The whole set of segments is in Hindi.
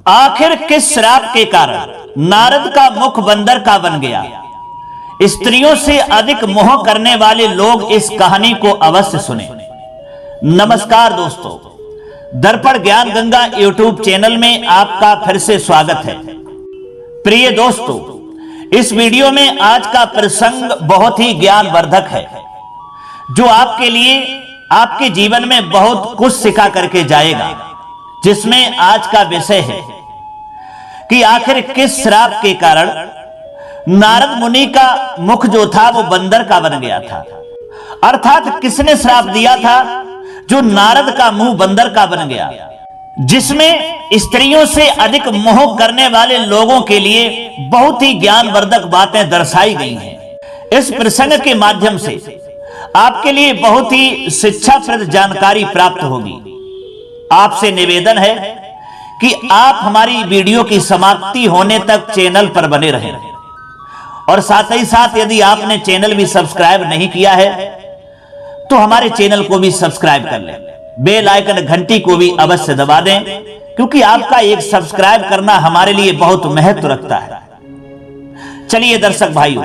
आखिर किस श्राप के कारण नारद का मुख बंदर का बन गया? स्त्रियों से अधिक मोह करने वाले लोग इस कहानी को अवश्य सुने। नमस्कार दोस्तों, दर्पण ज्ञान गंगा यूट्यूब चैनल में आपका फिर से स्वागत है। प्रिय दोस्तों, इस वीडियो में आज का प्रसंग बहुत ही ज्ञानवर्धक है, जो आपके लिए आपके जीवन में बहुत कुछ सिखा करके जाएगा। जिसमें आज का विषय है कि आखिर किस श्राप के कारण नारद मुनि का मुख जो था वो बंदर का बन गया था। अर्थात किसने श्राप दिया था जो नारद का मुंह बंदर का बन गया, जिसमें स्त्रियों से अधिक मोह करने वाले लोगों के लिए बहुत ही ज्ञानवर्धक बातें दर्शाई गई हैं। इस प्रसंग के माध्यम से आपके लिए बहुत ही शिक्षाप्रद जानकारी प्राप्त होगी। आपसे निवेदन है कि आप हमारी वीडियो की समाप्ति होने तक चैनल पर बने रहें, और साथ ही साथ यदि आपने चैनल भी सब्सक्राइब नहीं किया है तो हमारे चैनल को भी सब्सक्राइब कर लें। बेल आइकन घंटी को भी अवश्य दबा दें, क्योंकि आपका एक सब्सक्राइब करना हमारे लिए बहुत महत्व रखता है। चलिए दर्शक भाइयों,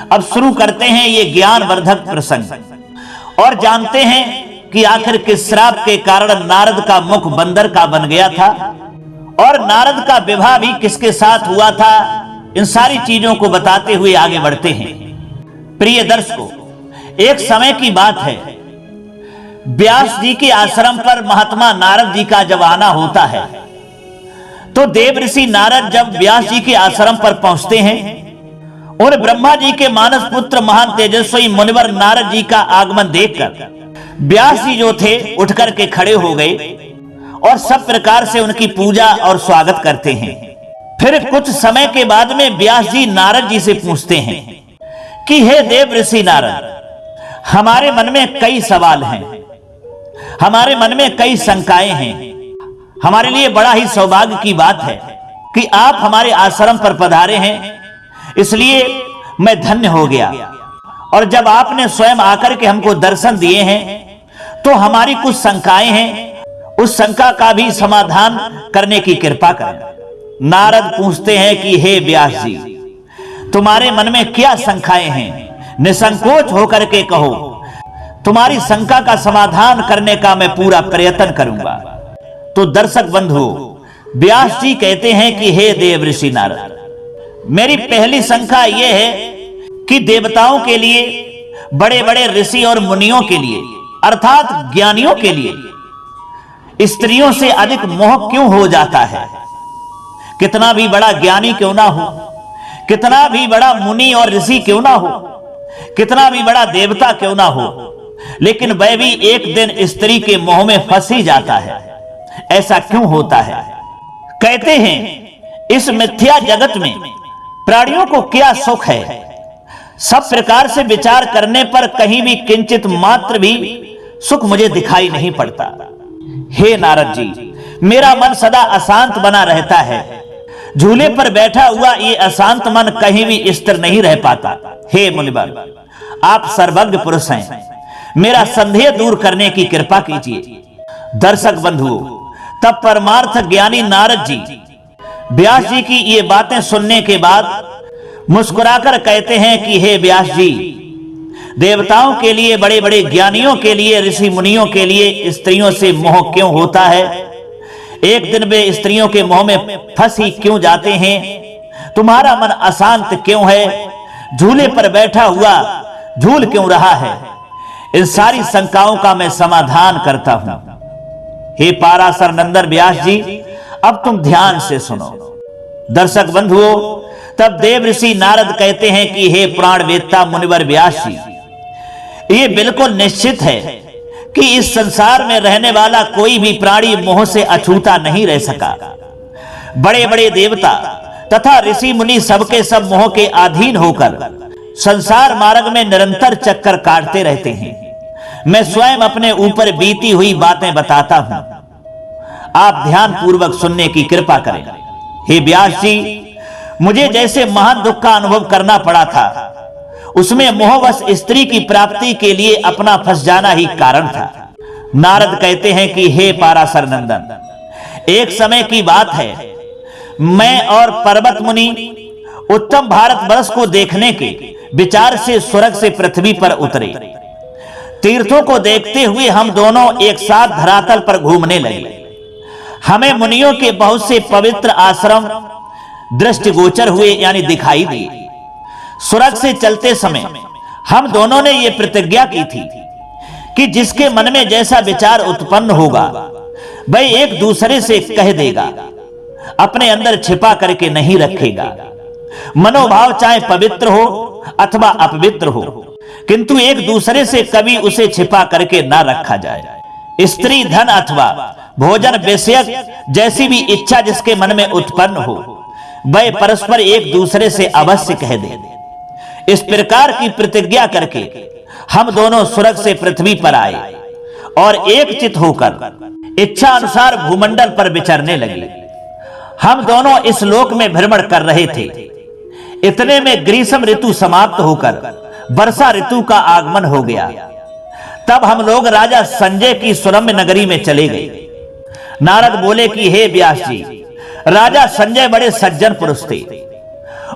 अब शुरू करते हैं ये ज्ञानवर्धक प्रसंग और जानते हैं कि आखिर किस श्राप के कारण नारद का मुख बंदर का बन गया था और नारद का विवाह भी किसके साथ हुआ था। इन सारी चीजों को बताते हुए आगे बढ़ते हैं। प्रिय दर्शकों, एक समय की बात है, व्यास जी के आश्रम पर महात्मा नारद जी का जब आना होता है तो देव ऋषि नारद जब व्यास जी के आश्रम पर पहुंचते हैं और ब्रह्मा जी के मानस पुत्र महान तेजस्वी मुनिवर नारद जी का आगमन देखकर व्यास जी जो थे उठ करके खड़े हो गए और सब प्रकार से उनकी पूजा और स्वागत करते हैं। फिर कुछ समय के बाद में व्यास जी नारद जी से पूछते हैं कि हे देव ऋषि नारद, हमारे मन में कई सवाल हैं, हमारे मन में कई शंकाएं हैं। हमारे लिए बड़ा ही सौभाग्य की बात है कि आप हमारे आश्रम पर पधारे हैं, इसलिए मैं धन्य हो गया। और जब आपने स्वयं आकर के हमको दर्शन दिए हैं तो हमारी कुछ शंकाएं हैं, उस शंका का भी समाधान करने की कृपा करें। नारद पूछते हैं कि हे व्यास जी, तुम्हारे मन में क्या शंकाएं हैं? निसंकोच होकर के कहो, तुम्हारी शंका का समाधान करने का मैं पूरा प्रयत्न करूंगा। तो दर्शक बंधुओं, व्यास जी कहते हैं कि हे देव ऋषि नारद, मेरी पहली शंका यह है कि देवताओं के लिए, बड़े बड़े ऋषि और मुनियों के लिए, अर्थात ज्ञानियों के लिए स्त्रियों से अधिक मोह क्यों हो जाता है? कितना भी बड़ा ज्ञानी क्यों ना हो, कितना भी बड़ा मुनि और ऋषि क्यों ना हो, कितना भी बड़ा देवता क्यों ना हो, लेकिन वह भी एक दिन स्त्री के मोह में फंस ही जाता है। ऐसा क्यों होता है? कहते हैं इस मिथ्या जगत में प्राणियों को क्या सुख है? सब प्रकार से विचार करने पर कहीं भी किंचित मात्र भी सुख मुझे दिखाई नहीं पड़ता। हे नारद जी, मेरा मन सदा अशांत बना रहता है। झूले पर बैठा हुआ ये अशांत मन कहीं भी स्थिर नहीं रह पाता। हे मुनिवर, आप सर्वज्ञ पुरुष हैं, मेरा संदेह दूर करने की कृपा कीजिए। दर्शक बंधुओं, तब परमार्थ ज्ञानी नारद जी व्यास जी की ये बातें सुनने के बाद मुस्कुराकर कहते हैं कि हे व्यास जी, देवताओं के लिए, बड़े बड़े ज्ञानियों के लिए, ऋषि मुनियों के लिए स्त्रियों से मोह क्यों होता है? एक दिन वे स्त्रियों के मोह में फंस ही क्यों जाते हैं? तुम्हारा मन अशांत क्यों है? झूले पर बैठा हुआ झूल क्यों रहा है? इन सारी शंकाओं का मैं समाधान करता हूं। हे पाराशर नंदन व्यास जी, अब तुम ध्यान से सुनो। दर्शक बंधुओं, तब देव ऋषि नारद कहते हैं कि हे प्राण वेत्ता मुनिवर व्यास जी, ये बिल्कुल निश्चित है कि इस संसार में रहने वाला कोई भी प्राणी मोह से अछूता नहीं रह सका। बड़े बड़े देवता तथा ऋषि मुनि सबके सब मोह के अधीन होकर संसार मार्ग में निरंतर चक्कर काटते रहते हैं। मैं स्वयं अपने ऊपर बीती हुई बातें बताता हूं, आप ध्यान पूर्वक सुनने की कृपा करें। हे व्यास जी, मुझे जैसे महान दुख का अनुभव करना पड़ा था, उसमें मोहवश स्त्री की प्राप्ति के लिए अपना फंस जाना ही कारण था। नारद कहते हैं कि हे पाराशर नंदन, एक समय की बात है, मैं और पर्वत मुनि उत्तम भारतवर्ष को देखने के विचार से स्वर्ग से पृथ्वी पर उतरे। तीर्थों को देखते हुए हम दोनों एक साथ धरातल पर घूमने लगे। हमें मुनियों के बहुत से पवित्र आश्रम दृष्टिगोचर हुए, यानी दिखाई दिए। स्वर्ग से चलते समय हम दोनों ने यह प्रतिज्ञा की थी कि जिसके मन में जैसा विचार उत्पन्न होगा वह एक दूसरे से कह देगा, अपने अंदर छिपा करके नहीं रखेगा। मनोभाव चाहे पवित्र हो अथवा अपवित्र हो, किंतु एक दूसरे से कभी उसे छिपा करके ना रखा जाए। स्त्री, धन अथवा भोजन विषयक जैसी भी इच्छा जिसके मन में उत्पन्न हो वह परस्पर एक दूसरे से अवश्य कह दे। इस प्रकार की प्रतिज्ञा करके हम दोनों स्वर्ग से पृथ्वी पर आए और एक चित होकर इच्छा अनुसार भूमंडल पर विचरने लगे। हम दोनों इस लोक में भ्रमण कर रहे थे। इतने में ग्रीष्म ऋतु समाप्त होकर वर्षा ऋतु का आगमन हो गया। तब हम लोग राजा संजय की सुरम्य नगरी में चले गए। नारद बोले कि हे व्यास जी, राजा संजय बड़े सज्जन पुरुष थे।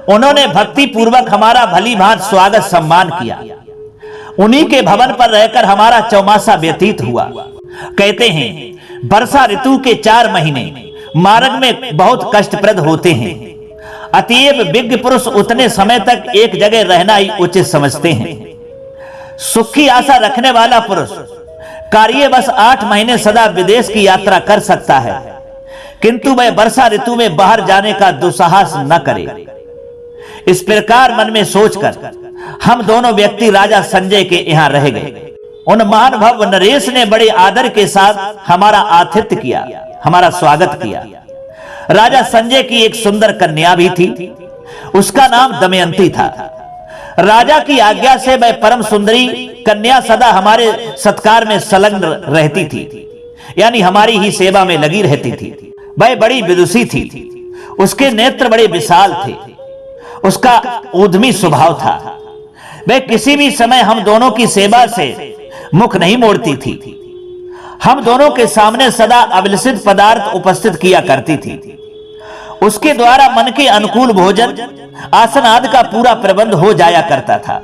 उन्होंने भक्ति पूर्वक हमारा भली भांति स्वागत सम्मान किया। उन्हीं के भवन पर रहकर हमारा चौमासा व्यतीत हुआ। कहते हैं वर्षा ऋतु के 4 महीने मार्ग में बहुत कष्टप्रद होते हैं। अतएव विज्ञ पुरुष उतने समय तक एक जगह रहना ही उचित समझते हैं। सुख की आशा रखने वाला पुरुष कार्यवश 8 महीने सदा विदेश की यात्रा कर सकता है, किंतु वह वर्षा ऋतु में बाहर जाने का दुस्साहस न करे। इस प्रकार मन में सोचकर हम दोनों व्यक्ति राजा संजय के यहाँ रह गए। उन महानुभाव नरेश ने बड़े आदर के साथ हमारा आतिथ्य किया, हमारा स्वागत किया। राजा संजय की एक सुंदर कन्या भी थी, उसका नाम दमयंती था। राजा की आज्ञा से वह परम सुंदरी कन्या सदा हमारे सत्कार में संलग्न रहती थी, यानी हमारी ही सेवा में लगी रहती थी। वह बड़ी विदुषी थी, उसके नेत्र बड़े विशाल थे, उसका उद्यमी स्वभाव था। वह किसी भी समय हम दोनों की सेवा से मुख नहीं मोड़ती थी। हम दोनों के सामने सदा अभिलषित पदार्थ उपस्थित किया करती थी। उसके द्वारा मन के अनुकूल भोजन, आसन आदि का पूरा प्रबंध हो जाया करता था।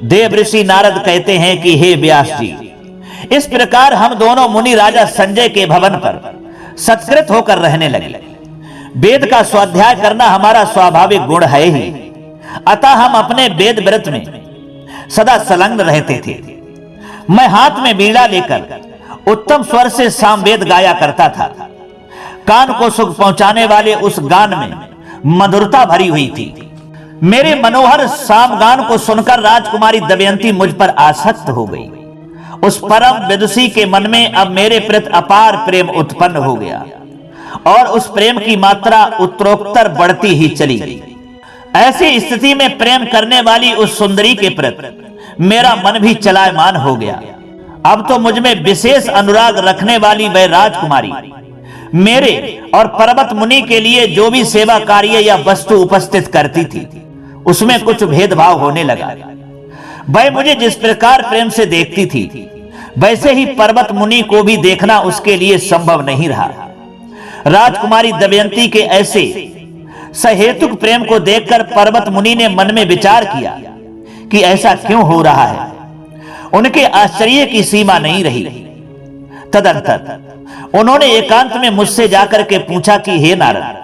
देव ऋषि नारद कहते हैं कि हे व्यास जी, इस प्रकार हम दोनों मुनि राजा संजय के भवन पर सत्कृत होकर रहने लगे। वेद का स्वाध्याय करना हमारा स्वाभाविक गुण है ही, अतः हम अपने वेद व्रत में सदा संलग्न रहते थे। मैं हाथ में वीणा लेकर उत्तम स्वर से सामवेद गाया करता था। कान को सुख पहुंचाने वाले उस गान में मधुरता भरी हुई थी। मेरे मनोहर सामगान को सुनकर राजकुमारी दमयंती मुझ पर आसक्त हो गई। उस परम विदुषी के मन में अब मेरे प्रति अपार प्रेम उत्पन्न हो गया और उस प्रेम की मात्रा उत्तरोत्तर बढ़ती ही चली गई। ऐसी स्थिति में प्रेम करने वाली उस सुंदरी के प्रति मेरा मन भी चलायमान हो गया। अब तो मुझ में विशेष अनुराग रखने वाली वह राजकुमारी मेरे और पर्वत मुनि के लिए जो भी सेवा कार्य या वस्तु उपस्थित करती थी, उसमें कुछ भेदभाव होने लगा। वह मुझे जिस प्रकार प्रेम से देखती थी, वैसे ही पर्वत मुनि को भी देखना उसके लिए संभव नहीं रहा। राजकुमारी दमयंती के ऐसे सहेतुक प्रेम को देखकर पर्वत मुनि ने मन में विचार किया कि ऐसा क्यों हो रहा है। उनके आश्चर्य की सीमा नहीं रही। तदंतर उन्होंने एकांत में मुझसे जाकर के पूछा कि हे नारद,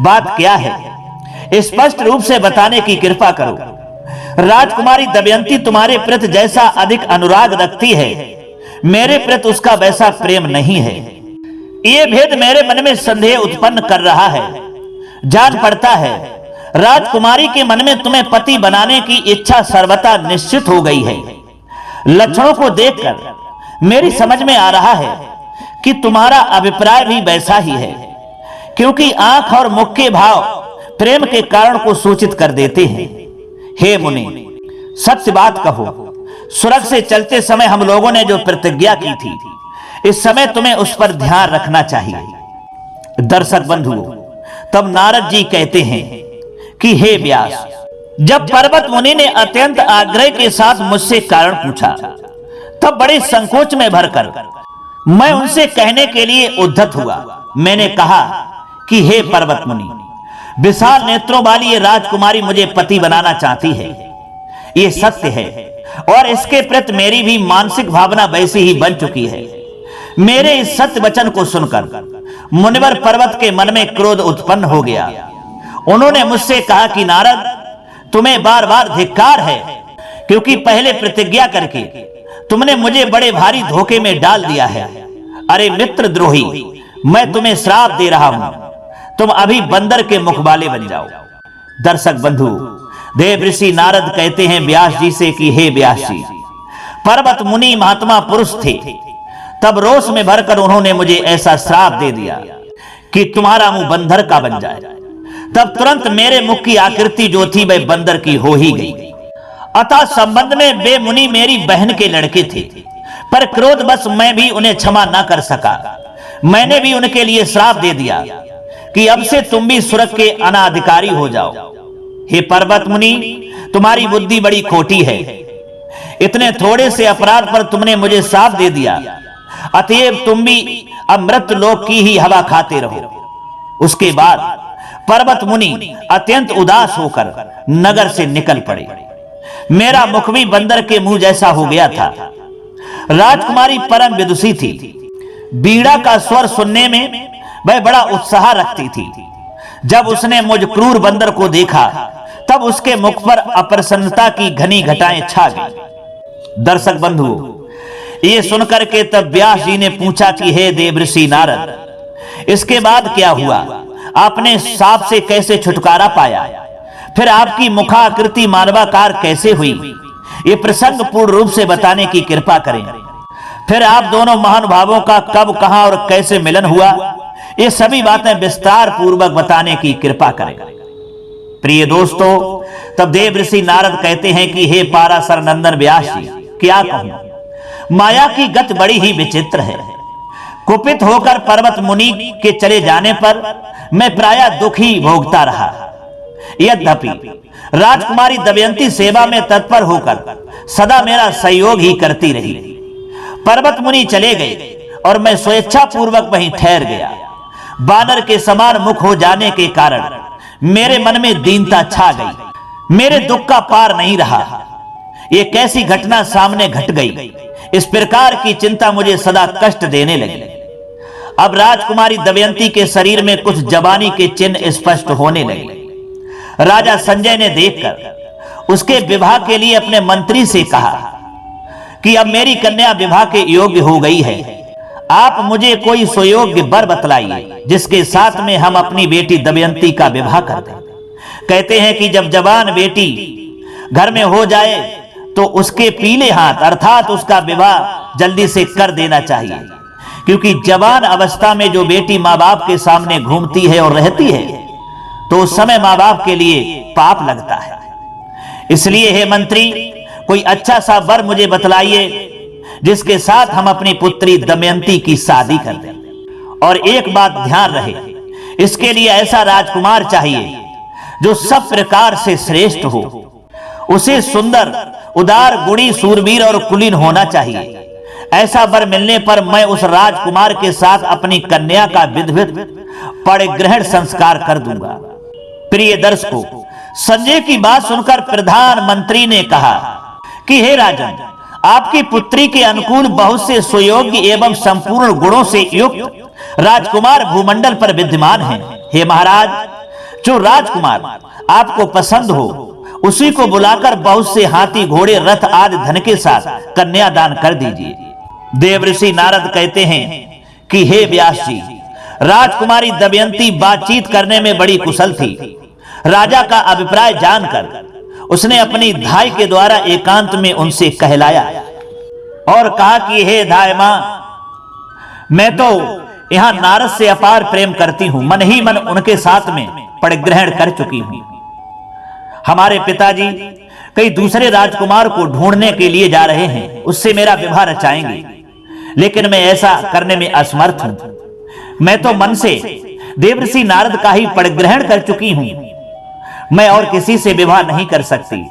बात क्या है, स्पष्ट रूप से बताने की कृपा करो। राजकुमारी दमयंती तुम्हारे प्रति जैसा अधिक अनुराग रखती है, मेरे प्रति उसका वैसा प्रेम नहीं है। ये भेद मेरे मन में संदेह उत्पन्न कर रहा है। जान पड़ता है राजकुमारी के मन में तुम्हें पति बनाने की इच्छा सर्वथा निश्चित हो गई है। लक्षणों को देखकर मेरी समझ में आ रहा है कि तुम्हारा अभिप्राय भी वैसा ही है, क्योंकि आंख और मुख के भाव प्रेम के कारण को सूचित कर देते हैं। हे मुनि, सत्य बात कहो, स्वर्ग से चलते समय हम लोगों ने जो प्रतिज्ञा की थी, इस समय तुम्हें उस पर ध्यान रखना चाहिए। दर्शक बंधुओं, तब नारद जी कहते हैं कि हे व्यास, जब पर्वत मुनि ने अत्यंत आग्रह के साथ मुझसे कारण पूछा, तब बड़े संकोच में भरकर मैं उनसे कहने के लिए उद्धत हुआ। मैंने कहा, कि हे पर्वत मुनि, विशाल नेत्रों वाली ये राजकुमारी मुझे पति बनाना चाहती है, ये सत्य है और इसके प्रति मेरी भी मानसिक भावना वैसी ही बन चुकी है। मेरे इस सत्य वचन को सुनकर मुनिवर पर्वत के मन में क्रोध उत्पन्न हो गया। उन्होंने मुझसे कहा कि नारद, तुम्हें बार बार धिक्कार है, क्योंकि पहले प्रतिज्ञा करके तुमने मुझे बड़े भारी धोखे में डाल दिया है। अरे मित्रद्रोही, मैं तुम्हें श्राप दे रहा हूं, तुम अभी बंदर के मुख वाले बन जाओ। दर्शक बंधु, देव ऋषि नारद कहते हैं व्यास जी से कि हे व्यास जी, पर्वत मुनि महात्मा पुरुष थे, तब रोष में भरकर उन्होंने मुझे ऐसा श्राप दे दिया कि तुम्हारा मुंह बंदर का बन जाए। तब तुरंत मेरे मुख की आकृति जो थी वह बंदर की हो ही गई। अतः संबंध में वे मुनि मेरी बहन के लड़के थे, पर क्रोध बस मैं भी उन्हें क्षमा न कर सका। मैंने भी उनके लिए श्राप दे दिया कि अब से तुम भी स्वर्ग के अनाधिकारी हो जाओ। हे पर्वत मुनि, तुम्हारी बुद्धि बड़ी खोटी है। इतने थोड़े से अपराध पर तुमने मुझे श्राप दे दिया, अतएव तुम भी अमृत लोक की ही हवा खाते रहो। उसके बाद पर्वत मुनि अत्यंत उदास होकर नगर से निकल पड़े। मेरा मुख भी बंदर के मुंह जैसा हो गया था। राजकुमारी परम विदुषी थी। बीड़ा का स्वर सुनने में वह बड़ा उत्साह रखती थी। जब उसने मुझ क्रूर बंदर को देखा, तब उसके मुख पर अप्रसन्नता की घनी घटाएं छा गई। दर्शक बंधु, ये सुनकर के तब व्यास जी ने पूछा कि हे देवऋषि नारद, इसके बाद क्या हुआ? आपने सांप से कैसे छुटकारा पाया? फिर आपकी मुखाकृति मानवाकार कैसे हुई? ये प्रसंग पूर्ण रूप से बताने की कृपा करें। फिर आप दोनों महानुभावों का कब, कहां और कैसे मिलन हुआ, ये सभी बातें विस्तार पूर्वक बताने की कृपा करें। प्रिय दोस्तों, तब देव ऋषि नारद कहते हैं कि हे पाराशर नंदन व्यास जी, क्या कहूं, माया की गति बड़ी ही विचित्र है। कुपित होकर पर्वत मुनि के चले जाने पर मैं प्रायः दुखी भोगता रहा। यद्यपि राजकुमारी दमयंती सेवा में तत्पर होकर सदा मेरा सहयोग ही करती रही। पर्वत मुनि चले गए और मैं स्वेच्छा पूर्वक वहीं ठहर गया। बानर के समान मुख हो जाने के कारण मेरे मन में दीनता छा गई। मेरे दुख का पार नहीं रहा। ये कैसी घटना सामने घट गई, इस प्रकार की चिंता मुझे सदा कष्ट देने लगी। अब राजकुमारी दमयंती के शरीर में कुछ जवानी के चिन्ह स्पष्ट होने लगे। राजा संजय ने देखकर उसके विवाह के लिए अपने मंत्री से कहा कि अब मेरी कन्या विवाह के योग्य हो गई है। आप मुझे कोई सुयोग्य वर बतलाइए जिसके साथ में हम अपनी बेटी दमयंती का विवाह कर दें। कहते हैं कि जब जवान बेटी घर में हो जाए तो उसके पीले हाथ अर्थात उसका विवाह जल्दी से कर देना चाहिए, क्योंकि जवान अवस्था में जो बेटी माँ बाप के सामने घूमती है और रहती है तो उस समय माँ बाप के लिए पाप लगता है। इसलिए हे मंत्री, कोई अच्छा सा वर मुझे बतलाइए जिसके साथ हम अपनी पुत्री दमयंती की शादी कर दें। और एक बात ध्यान रहे, इसके लिए ऐसा राजकुमार चाहिए जो सब प्रकार से श्रेष्ठ हो। उसे सुंदर, उदार, गुणी, सूरवीर और कुलीन होना चाहिए। ऐसा वर मिलने पर मैं उस राजकुमार के साथ अपनी कन्या का विधिवत परिग्रहण संस्कार कर दूंगा। प्रिय दर्शकों, संजय की बात सुनकर प्रधानमंत्री ने कहा कि हे राजन, आपकी पुत्री के अनुकूल बहुत से सुयोग्य एवं संपूर्ण गुणों से युक्त राजकुमार भूमंडल पर विद्यमान हैं। हे महाराज, जो राजकुमार आपको पसंद हो उसी को बुलाकर बहुत से हाथी, घोड़े, रथ आदि धन के साथ कन्यादान कर दीजिए। देवऋषि नारद कहते हैं कि हे व्यास जी, राजकुमारी दमयंती बातचीत करने में बड़ी कुशल थी। राजा का अभिप्राय जानकर उसने अपनी धाई के द्वारा एकांत में उनसे कहलाया और कहा कि हे धाय मां, मैं तो यहां नारद से अपार प्रेम करती हूं, मन ही मन उनके साथ में परिग्रहण कर चुकी हूं। हमारे पिताजी कई दूसरे राजकुमार को ढूंढने के लिए जा रहे हैं, उससे मेरा विवाह रचाएंगे, लेकिन मैं ऐसा करने में असमर्थ हूं। मैं तो मन से देवऋषि नारद का ही परिग्रहण कर चुकी हूं। मैं और किसी से विवाह नहीं कर सकती।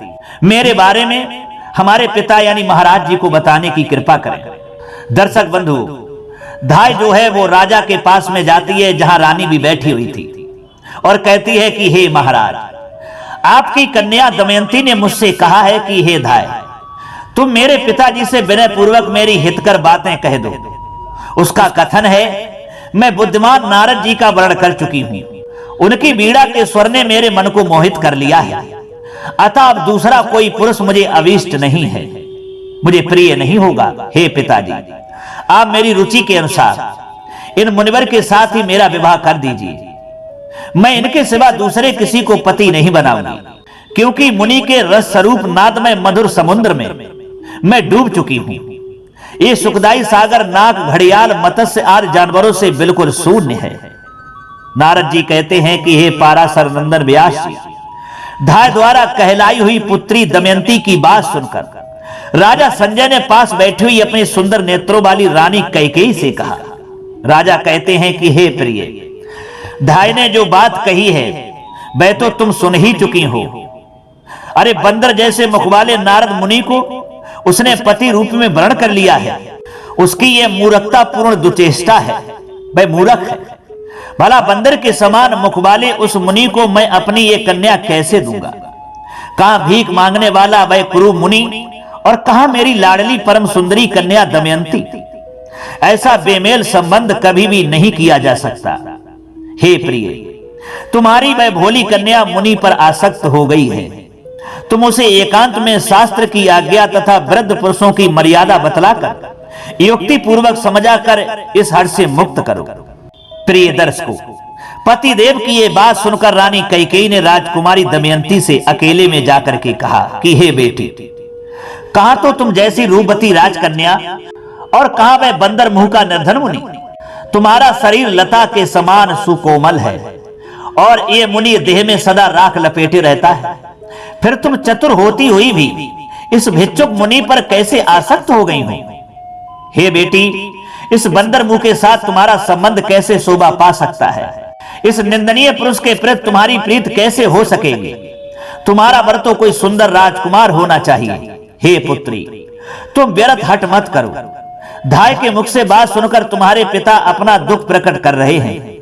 मेरे बारे में हमारे पिता यानी महाराज जी को बताने की कृपा करें। दर्शक बंधु, धाय जो है वो राजा के पास में जाती है जहां रानी भी बैठी हुई थी और कहती है कि हे महाराज, आपकी कन्या दमयंती ने मुझसे कहा है कि हे धाय, तुम मेरे पिताजी से विनय पूर्वक मेरी हितकर बातें कह दो। उसका कथन है, मैं बुद्धिमान नारद जी का वर्ण कर चुकी हूं, उनकी बीड़ा के स्वर ने मेरे मन को मोहित कर लिया है, अतः अब दूसरा कोई पुरुष मुझे अभीष्ट नहीं है, मुझे प्रिय नहीं होगा। हे पिताजी, आप मेरी रुचि के अनुसार इन मुनिवर के साथ ही मेरा विवाह कर दीजिए। मैं इनके सिवा दूसरे किसी को पति नहीं बनाऊंगी, क्योंकि मुनि के रस स्वरूप नादमय मधुर समुद्र में मैं डूब चुकी हूं। ये सुखदाई सागर नाग, घड़ियाल, मत्स्य आदि जानवरों से बिल्कुल शून्य है। नारद जी कहते हैं कि हे पाराशर नंदन व्यास जी, धाय द्वारा कहलाई हुई पुत्री दमयंती की बात सुनकर राजा संजय ने पास बैठी हुई अपनी सुंदर नेत्रों वाली रानी कैकेयी से कहा। राजा कहते हैं कि हे प्रिय, धाय ने जो बात कही है वह तो तुम सुन ही चुकी हो। अरे बंदर जैसे मुख वाले नारद मुनि को उसने पति रूप में वर्ण कर लिया है, उसकी यह मूर्खता पूर्ण दुचेष्टा है, वह मूर्ख है। भला बंदर के समान मुख वाले उस मुनि को मैं अपनी ये कन्या कैसे दूंगा? कहां भीख मांगने वाला वह कुरु मुनि और कहां मेरी लाडली परम सुंदरी कन्या दमयंती? ऐसा बेमेल संबंध कभी भी नहीं किया जा सकता। हे प्रिय, तुम्हारी वह भोली कन्या मुनि पर आसक्त हो गई है, तुम उसे एकांत में शास्त्र की आज्ञा तथा वृद्ध पुरुषों की मर्यादा बतलाकर युक्ति पूर्वक समझाकर इस हर्ष से मुक्त करो। प्रिय दर्शकों, पतिदेव की ये बात सुनकर रानी कैकेयी ने राजकुमारी दमयंती से अकेले में जाकर के कहा कि हे बेटी, कहां तो तुम जैसी रूपवती राजकन्या और कहां वह बंदर मुंह का निर्धन मुनि? तुम्हारा शरीर लता के समान सुकोमल है और ये मुनि देह में सदा राख लपेटे रहता है, फिर तुम चतुर होती हुई भी इस भिक्षुक मुनि पर कैसे आसक्त हो गई हो? हे बेटी, इस बंदर मुंह के साथ तुम्हारा संबंध कैसे शोभा पा सकता है? इस निंदनीय पुरुष के प्रति तुम्हारी प्रीत कैसे हो सकेगी? तुम्हारा वर तो कोई सुंदर राजकुमार होना चाहिए। हे पुत्री, तुम व्यर्थ हट मत करो। धाय के मुख से बात सुनकर तुम्हारे पिता अपना दुख प्रकट कर रहे हैं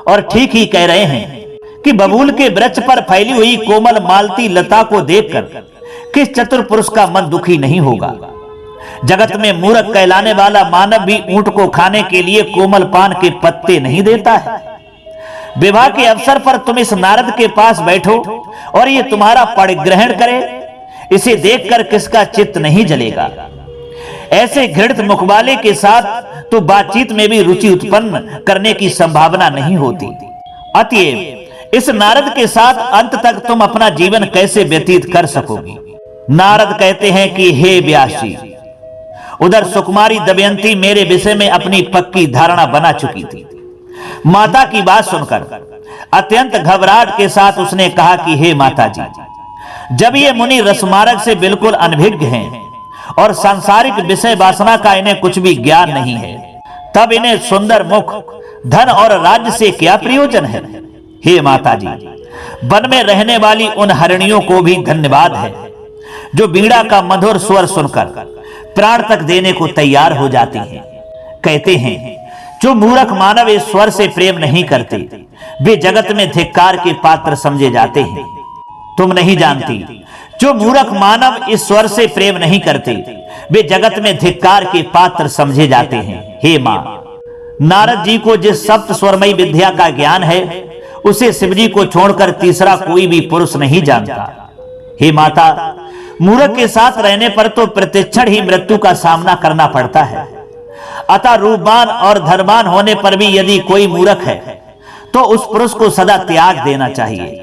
और ठीक ही कह रहे हैं कि बबूल के वृक्ष पर फैली हुई कोमल मालती लता को देखकर किस चतुर पुरुष का मन दुखी नहीं होगा। जगत में मूर्ख कहलाने वाला मानव भी ऊंट को खाने के लिए कोमल पान के पत्ते नहीं देता है। विवाह के अवसर पर तुम इस नारद के पास बैठो और ये तुम्हारा परिग्रहण करे, इसे देखकर किसका चित्त नहीं जलेगा? ऐसे घृणित मुख वाले के साथ तो बातचीत में भी रुचि उत्पन्न करने की संभावना नहीं होती। अतएव इस नारद के साथ अंत तक तुम अपना जीवन कैसे व्यतीत कर सकोगी? नारद कहते हैं कि हे व्यास जी, उधर सुकुमारी दमयंती मेरे विषय में अपनी पक्की धारणा बना चुकी थी। माता की बात सुनकर अत्यंत घबराहट के साथ उसने कहा कि हे माता जी, जब ये मुनि रसमार्ग से बिल्कुल अनभिज्ञ हैं और सांसारिक विषय वासना का इन्हें कुछ भी ज्ञान नहीं है, तब इन्हें सुंदर मुख, धन और राज्य से क्या प्रयोजन है? हे माता जी, वन में रहने वाली उन हरिणियों को भी धन्यवाद है जो बीड़ा का मधुर स्वर सुनकर प्राण तक देने को तैयार हो जाती हैं। कहते हैं जो मूर्ख मानव इस स्वर से प्रेम नहीं करते वे जगत में धिक्कार के पात्र समझे जाते हैं। तुम नहीं जानती, जो मूर्ख मानव इस स्वर से प्रेम नहीं करते वे जगत में धिक्कार के पात्र समझे जाते हैं। हे मां, नारद जी को जिस सप्त स्वरमयी विद्या का ज्ञान है उसे शिवजी को छोड़कर तीसरा कोई भी पुरुष नहीं जानता। हे माता, मूर्ख के साथ रहने पर तो प्रतिक्षण ही मृत्यु का सामना करना पड़ता है, अतः रूपवान और धनवान होने पर भी यदि कोई मूर्ख है तो उस पुरुष को सदा त्याग देना चाहिए।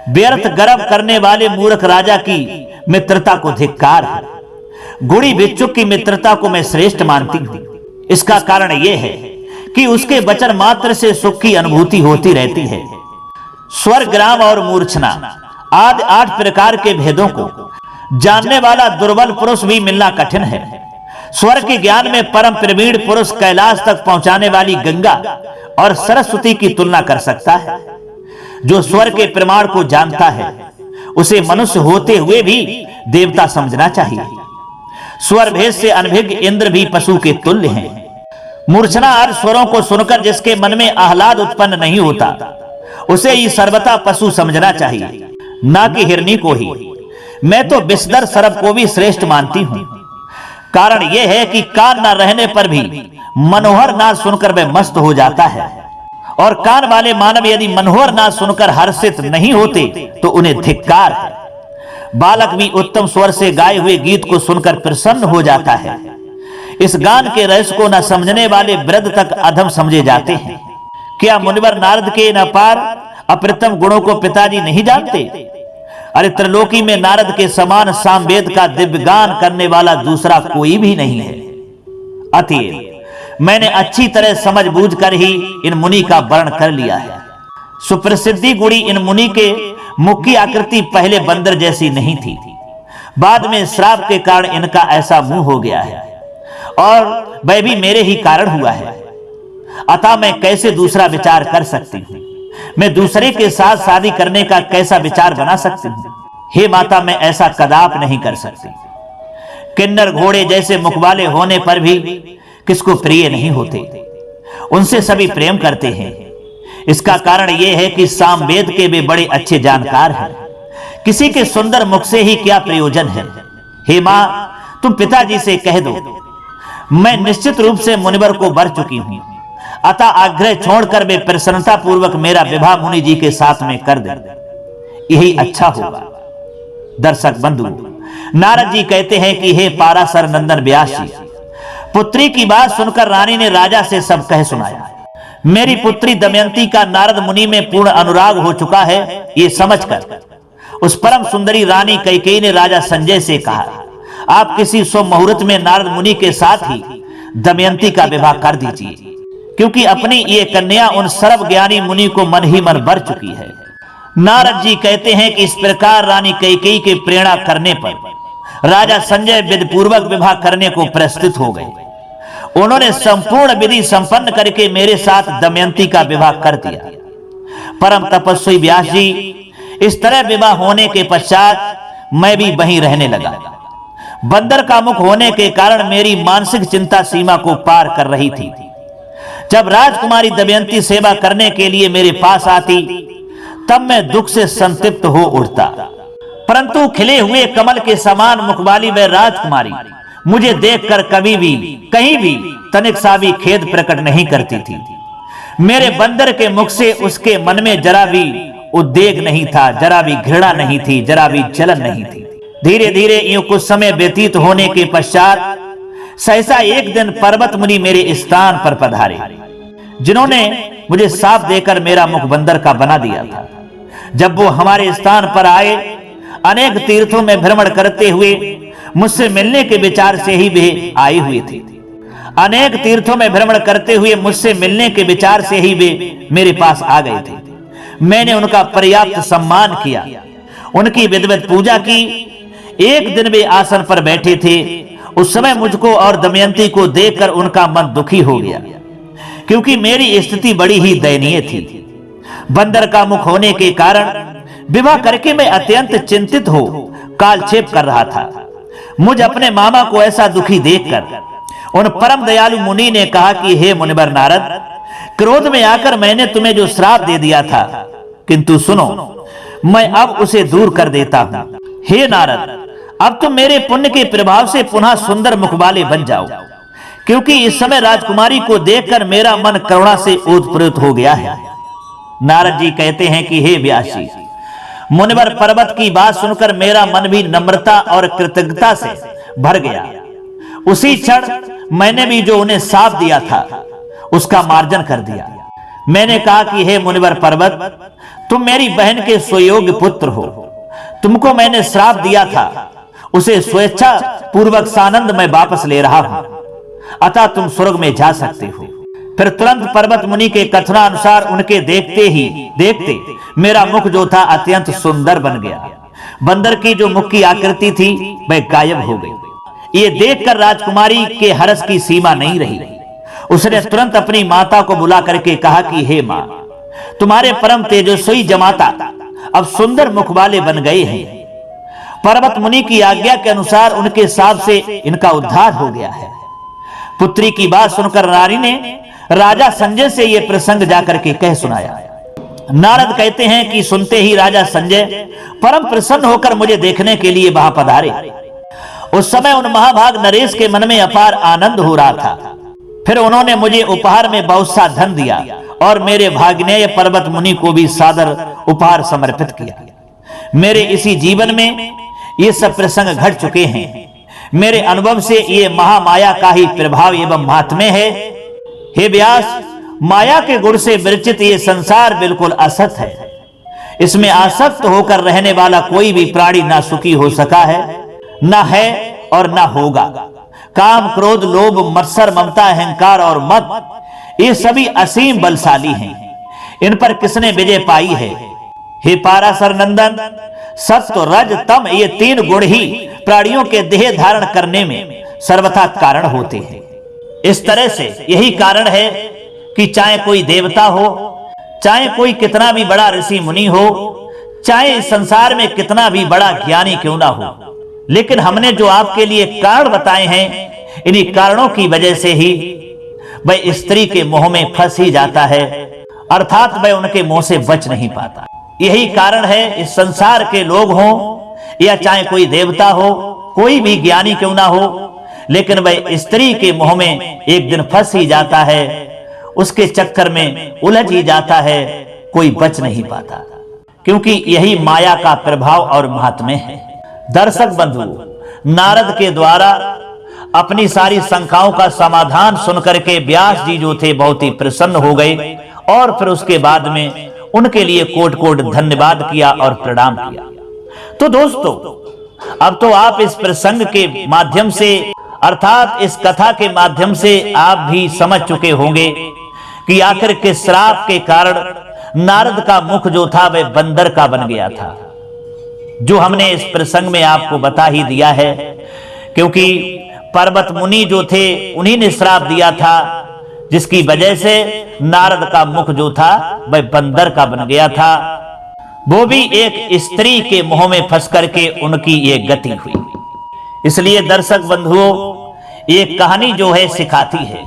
व्यर्थ गर्व करने वाले मूर्ख राजा की मित्रता को धिक्कार है। गुणी भिक्षुक की मित्रता को मैं श्रेष्ठ मानती हूं। इसका कारण यह है कि उसके वचन मात्र से सुख की अनुभूति होती रहती है। स्वर, ग्राम और मूर्छना आदि 8 प्रकार के भेदों को जानने वाला दुर्बल पुरुष भी मिलना कठिन है। स्वर के ज्ञान में परम प्रवीण पुरुष कैलाश तक पहुंचाने वाली गंगा और सरस्वती की तुलना कर सकता है। जो स्वर के प्रमाण को जानता है उसे मनुष्य होते हुए भी देवता समझना चाहिए। स्वर भेद से अनभिज्ञ इंद्र भी पशु के तुल्य हैं। मूर्छना आदि स्वरों को सुनकर जिसके मन में आह्लाद उत्पन्न नहीं होता, उसे ही सर्वथा पशु समझना चाहिए, ना कि हिरनी को ही। मैं तो विषधर सर्प को भी श्रेष्ठ मानती हूं। कारण यह है कि कान न रहने पर भी मनोहर नाद सुनकर वह मस्त हो जाता है, और कान वाले मानव यदि मनोहर नाद सुनकर हर्षित नहीं होते तो उन्हें धिक्कार है। बालक भी उत्तम स्वर से गाए हुए गीत को सुनकर प्रसन्न हो जाता है। इस गान के रस को न समझने वाले वृद्ध तक अधम समझे जाते हैं। क्या मुनिवर नारद के न पार अप्रतिम गुणों को पिताजी नहीं जानते? अरे त्रिलोकी में नारद के समान सामवेद का दिव्य गान करने वाला दूसरा कोई भी नहीं है। अतएव मैंने अच्छी तरह समझ बूझ कर ही इन मुनि का वर्ण कर लिया है। सुप्रसिद्धि गुणी इन मुनि के मुख की आकृति पहले बंदर जैसी नहीं थी, बाद में श्राप के कारण इनका ऐसा मुंह हो गया है, और वह भी मेरे ही कारण हुआ है। अतः मैं कैसे दूसरा विचार कर सकती हूँ? मैं दूसरे के साथ शादी करने का कैसा विचार बना सकती हूँ? हे माता, मैं ऐसा कदाप नहीं कर सकती। किन्नर घोड़े जैसे मुखवाले होने पर भी किसको प्रिय नहीं होते, उनसे सभी प्रेम करते हैं। इसका कारण यह है कि सामवेद के वे बड़े अच्छे जानकार हैं। किसी के सुंदर मुख से ही क्या प्रयोजन है? हे मां, तुम पिताजी से कह दो, मैं निश्चित रूप से मुनिवर को वर चुकी हूं। अतः आग्रह छोड़कर वे प्रसन्नता पूर्वक मेरा विवाह मुनि जी के साथ में कर दे, यही अच्छा होगा। दर्शक बंधु, नारद जी कहते हैं कि हे पाराशर नंदन व्यास जी, पुत्री की बात सुनकर रानी ने राजा से सब कह सुनाया। मेरी पुत्री दमयंती का नारद मुनि में पूर्ण अनुराग हो चुका है, ये समझकर उस परम सुंदरी रानी कैकेयी ने राजा संजय से कहा, आप किसी शुभ मुहूर्त में नारद मुनि के साथ ही दमयंती का विवाह कर दीजिए, क्योंकि अपनी ये कन्या उन सर्व ज्ञानी मुनि को मन ही मन वर चुकी है। नारद जी कहते हैं कि इस प्रकार रानी कैकेयी के प्रेरणा करने पर राजा संजय विधि पूर्वक विवाह करने को प्रस्तुत हो गए। उन्होंने संपूर्ण विधि संपन्न करके मेरे साथ दमयंती का विवाह कर दिया। परम तपस्वी व्यास जी, इस तरह विवाह होने के पश्चात मैं भी वहीं रहने लगा। बंदर का मुख होने के कारण मेरी मानसिक चिंता सीमा को पार कर रही थी। जब राजकुमारी दमयंती सेवा करने के लिए मेरे पास आती, तब मैं दुख से संतप्त हो उठता, परंतु खिले हुए कमल के समान मुख वाली वह राजकुमारी मुझे देखकर कभी भी कहीं भी तनिक सा भी खेद प्रकट नहीं करती थी। मेरे बंदर के मुख से उसके मन में जरा भी उद्वेग नहीं था, जरा भी घृणा नहीं थी, जरा भी जलन नहीं थी। धीरे धीरे यूं कुछ समय व्यतीत होने के पश्चात सहसा एक दिन पर्वत मुनि मेरे स्थान पर पधारे, जिन्होंने मुझे साफ देकर मेरा मुख बंदर का बना दिया था। जब वो हमारे स्थान पर आए, अनेक तीर्थों में भ्रमण करते हुए मुझसे मिलने के विचार से ही वे आए हुए थे। अनेक तीर्थों में भ्रमण करते हुए मुझसे मिलने के विचार से ही वे मेरे पास आ गए थे। मैंने उनका पर्याप्त सम्मान किया, उनकी विधिवत पूजा की। एक दिन वे आसन पर बैठे थे। उस समय मुझको और दमयंती को देखकर उनका मन दुखी हो गया, क्योंकि मेरी स्थिति बड़ी ही दयनीय थी। बंदर का मुख होने के कारण विवाह करके मैं अत्यंत चिंतित हो कालक्षेप कर रहा था। मुझ अपने मामा को ऐसा दुखी देखकर उन परम दयालु मुनि ने कहा कि हे मुनिवर नारद, क्रोध में आकर मैंने तुम्हें जो श्राप दे दिया था, किंतु सुनो, मैं अब उसे दूर कर देता हूं। हे नारद, अब तुम मेरे पुण्य के प्रभाव से पुनः सुंदर मुख वाले बन जाओ, क्योंकि इस समय राजकुमारी को देखकर मेरा मन करुणा से ओतप्रोत हो गया है। नारद जी कहते हैं कि हे व्यास जी, मुनिवर पर्वत की बात सुनकर मेरा मन भी नम्रता और कृतज्ञता से भर गया। उसी क्षण मैंने भी जो उन्हें साफ दिया था उसका मार्जन कर दिया। मैंने कहा कि हे मुनिवर पर्वत, तुम मेरी बहन के स्वयोग्य पुत्र हो। तुमको मैंने श्राप दिया था, उसे स्वेच्छा पूर्वक सानंद में वापस ले रहा हूं, अतः तुम स्वर्ग में जा सकते हो। फिर तुरंत पर्वत मुनि के कथनानुसार उनके देखते ही देखते मेरा मुख जो था अत्यंत सुंदर बन गया। बंदर की जो मुख की आकृति थी वह गायब हो गई। ये देखकर राजकुमारी के हर्ष की सीमा नहीं रही। उसने तुरंत अपनी माता को बुला करके कहा कि हे मां, तुम्हारे परम तेजस्वी जमाता अब सुंदर मुख वाले बन गए हैं। पर्वत मुनि की आज्ञा के अनुसार उनके साथ से इनका उद्धार हो गया है। पुत्री की बात सुनकर नारी ने राजा संजय से यह प्रसंग जाकर के कह सुनाया। नारद कहते हैं कि सुनते ही राजा संजय परम प्रसन्न होकर मुझे देखने के लिए वहां पधारे। उस समय उन महाभाग नरेश के मन में अपार आनंद हो रहा था। फिर उन्होंने मुझे उपहार में बहुत सा धन दिया और मेरे भाग्नेय पर्वत मुनि को भी सादर उपहार समर्पित किया। मेरे इसी जीवन में ये सब प्रसंग घट चुके हैं। मेरे अनुभव से ये महामाया का ही प्रभाव एवं महात्म्य है। हे व्यास, माया के गुण से विरचित ये संसार बिल्कुल असत है। इसमें आसक्त होकर रहने वाला कोई भी प्राणी ना सुखी हो सका है, ना है और ना होगा। काम, क्रोध, लोभ, मत्सर, ममता, अहंकार और मद, ये सभी असीम बलशाली हैं। इन पर किसने विजय पाई है? हे पाराशर नंदन, सत्व, रज, तम, ये तीन गुण ही प्राणियों के देह धारण करने में सर्वथा कारण होते हैं। इस तरह से यही कारण है कि चाहे कोई देवता हो, चाहे कोई कितना भी बड़ा ऋषि मुनि हो, चाहे इस संसार में कितना भी बड़ा ज्ञानी क्यों ना हो, लेकिन हमने जो आपके लिए कारण बताए हैं, इन्हीं कारणों की वजह से ही वह स्त्री के मोह में फंस ही जाता है, अर्थात वह उनके मोह से बच नहीं पाता। यही कारण है इस संसार के लोग हों या चाहे कोई देवता हो, कोई भी ज्ञानी क्यों ना हो, लेकिन वह स्त्री के मोह में एक दिन फंस ही जाता है, उसके चक्कर में उलझ ही जाता है, कोई बच नहीं पाता, क्योंकि यही माया का प्रभाव और महात्म्य है। दर्शक बंधु, नारद के द्वारा अपनी सारी शंकाओं का समाधान सुनकर के व्यास जी जो थे बहुत ही प्रसन्न हो गए और फिर उसके बाद में उनके लिए कोट कोट धन्यवाद किया और प्रणाम किया। तो दोस्तों, अब तो आप इस प्रसंग के माध्यम से, अर्थात इस कथा के माध्यम से आप भी समझ चुके होंगे कि आखिर के श्राप के कारण नारद का मुख जो था वह बंदर का बन गया था, जो हमने इस प्रसंग में आपको बता ही दिया है। क्योंकि पर्वत मुनि जो थे उन्हीं ने श्राप दिया था, जिसकी वजह से नारद का मुख जो था वह बंदर का बन गया था। वो भी एक स्त्री के मोह में फंस करके उनकी ये गति हुई। इसलिए दर्शक बंधुओं, ये कहानी जो है सिखाती है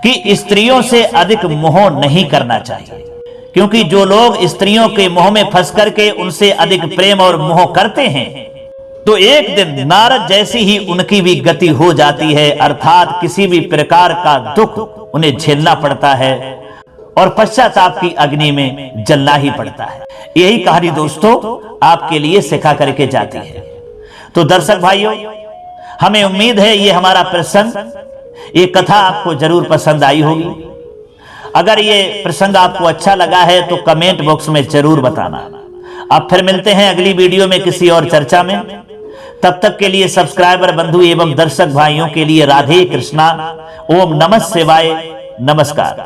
कि स्त्रियों से अधिक मोह नहीं करना चाहिए, क्योंकि जो लोग स्त्रियों के मोह में फंस करके उनसे अधिक प्रेम और मोह करते हैं, तो एक दिन नारद जैसी ही उनकी भी गति हो जाती है, अर्थात किसी भी प्रकार का दुख उन्हें झेलना पड़ता है और पश्चाताप की अग्नि में जलना ही पड़ता है। यही कहानी दोस्तों आपके लिए सिखा करके जाती है। तो दर्शक भाइयों, हमें उम्मीद है ये हमारा प्रसंग, ये कथा आपको जरूर पसंद आई होगी। अगर ये प्रसंग आपको अच्छा लगा है तो कमेंट बॉक्स में जरूर बताना। अब फिर मिलते हैं अगली वीडियो में किसी और चर्चा में। तब तक के लिए सब्सक्राइबर बंधु एवं दर्शक भाइयों के लिए राधे कृष्णा, ओम नमः शिवाय, नमस्कार।